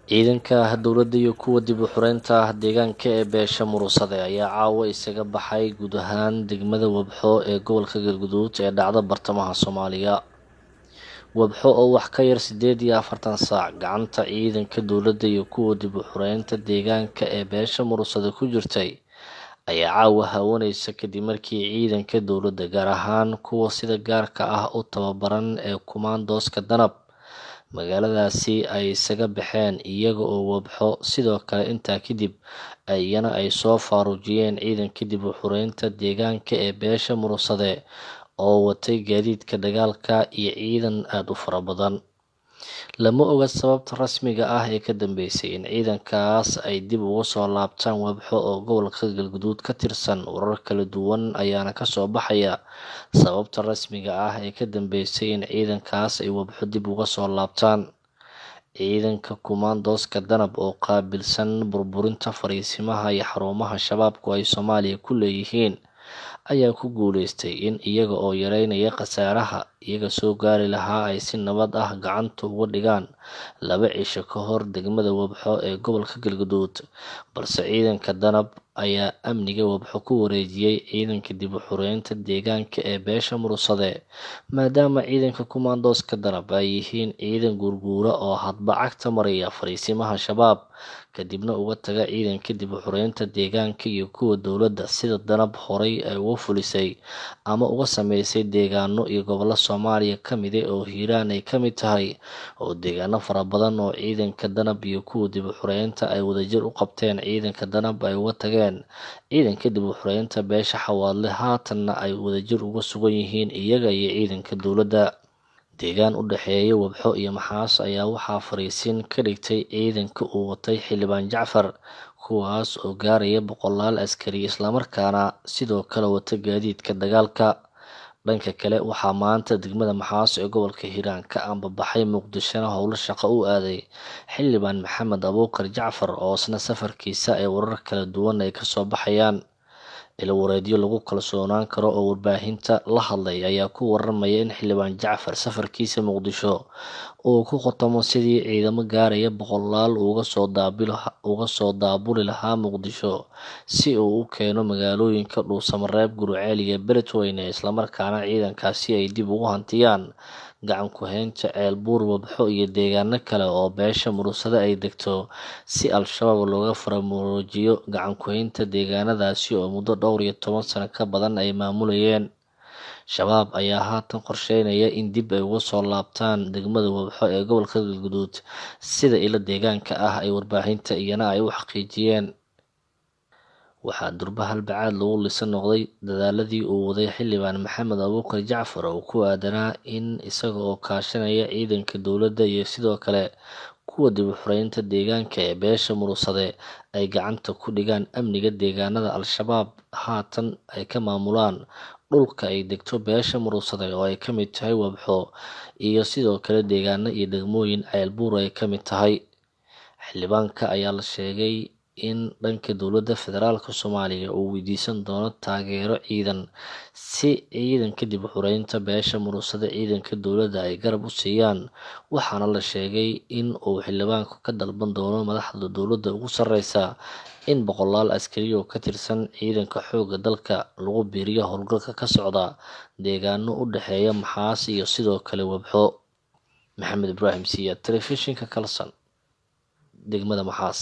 Ciidanka dowladda iyo kuwa dib u xuraynta deegaanka ee beesha Muruusade ayaa caawa isaga baxay guud ahaan degmada Wabxo ee gobolka Galgaduud ee dhacda bartamaha Soomaaliya. Wabxo oo wax ka yar 48 saac gacanta ciidanka dowladda iyo kuwa dib u xuraynta deegaanka ee beesha Muruusade ku jirtay ayaa caawa haawanaysa kadib markii ciidanka dowladda gaar ahaan kuwa sida gaarka ah u tababaran ee kumaandooska danab magaaladaasi ay isaga baxeen iyaga oo Wabxo sidoo kale intaa kadib ayana ay soo faaruujiyeen ciidanka dib u xuraynta deegaanka ee beesha Muruusade oo watay gaadiidka dagaalka iyo ciidan aad u fara badan. Lama oga sababta rasmiga ah ee ka dambeysay in ciidankaas ay dib uga soo laabtaan Wabxo oo gobolka Galgaduud ka tirsan. Warar kala duwan ayaana ka soo baxaya sababta rasmiga ah ee ka dambeysay in ciidankaas ay Wabxo dib uga soo laabtaan. Ciidanka kumaandooska danab oo qaabilsan burburinta fariisimaha iyo xarumaha shabaabku ay Soomaaliya ku leeyihiin ayaa ku guuleystay in iyaga oo yareynaya khasaaraha iyaga soo gaari lahaa ay si nabad ah gacanta uga dhigaan 2 cisho ka hor degmada Wabxo ee gobolka Galgaduud, balse ciidanka danab ayaa amniga Wabxo ku wareejiyay ciidanka dib u xuraynta deegaanka ee beesha Muruusade maadaama ciidanka kumaandooska danab ay yihiin ciidan guurguura oo hadba cagta maraya fariisimaha shabaab kadibna uga taga ciidanka dib u xuraynta deegaanka iyo kuwa dowladda sida danab horay ay uga fulisay ama uga sameysay deegaano iyo gobollo Soomaaliya ka mid ah oo Hiiraan ay ka mid tahay oo deegaano fara badan oo ciidanka danab iyo kuwa dib u xuraynta ay wadajir u qabteen ciidanka danab ay uga tageen ciidanka dib u xuraynta beesha Xawaadle haatanna ay wadajir uga sugan yihiin iyaga iyo ciidanka dowladda. Deegaan u dhexeeya Wabxo iyo Maxaas ayaa waxaa fariisin ka dhigtay ciidanka uu watay Xildhibaan Jacfar kuwaas oo gaaraya 100 askari islamarkaana sidoo kale wata gaadiidka dagaalka. Dhanka kale waxaa maanta degmada Maxaas ee gobolka Hiiraan ka ambabaxay Muqdishona howlo shaqo u aaday Xildhibaan Maxamed Abuukar Jacfar oo isna safarkiisa ay warar kala duwan ay ka soo baxayaan. Ilo wareedyo lagu kalsoonaan karo oo warbaahinta la hadlay ayaa ku waramaya in Xildhibaan Jacfar safarkiisa Muqdisho uu ku khotamo sidii ciidamo gaaraya 100 uga soo daabuli lahaa Muqdisho si uu u keeno magaalooyinka Dhuusamareeb, Gurceel iyo Beledweyne islamarkaana ciidankaasi ay dib ugu hantiyaan gacan ku haynta Ceelbuur, Wabxo iyo deegaano kale oo beesha Muruusade ay degto si Al-shabaab looga faramarojiyo gacan ku haynta deegaanadaasi oo muddo dhowr iyo 10 sano ka badan ay maamulayeen. Shabaab ayaa haatan qorsheynaya in dib ay uga soo laabtaan degmada Wabxo ee gobolka Galgaduud sida ilo deegaanka ah ay warbaahinta iyana ay u xaqiijiyeen. Waxaa durba halbacaad lagu lisan noqday dadaaladii uu waday Xildhibaan Maxamed Abuukar Jacfar oo ku aadanaa in isaga oo kaashanaya ciidanka dowladda iyo sidoo kale kuwa dib u xuraynta deegaanka ee beesha Muruusade ay gacanta ku dhigaan amniga deegaanada Al-shabaab haatan ay ka maamulaan dhulka ay degto beesha Muruusade oo ay ka mid tahay Wabxo iyo sidoo kale deegaano iyo degmooyin Ceelbuur ay ka mid tahay. Xildhibaanka ayaa la sheegay in dhanka dowladda federaalka Soomaaliya uu weydiisan doono taageero ciidan si ciidanka dib u xuraynta beesha Muruusade ciidanka dowladda ay garab u siiyaan, waxaana la sheegay in uu xildhibaanku ka dalban doono madaxda dowladda ugu sarreysa in 100 askari oo ka tirsan ciidanka xoogga dalka lagu biiriyo howlgalka ka socda deegaano u dhexeeya Maxaas iyo sidoo kale Wabxo. Maxamed Ibraahim Siyaad, Telefishinka Kalson, degmada Maxaas.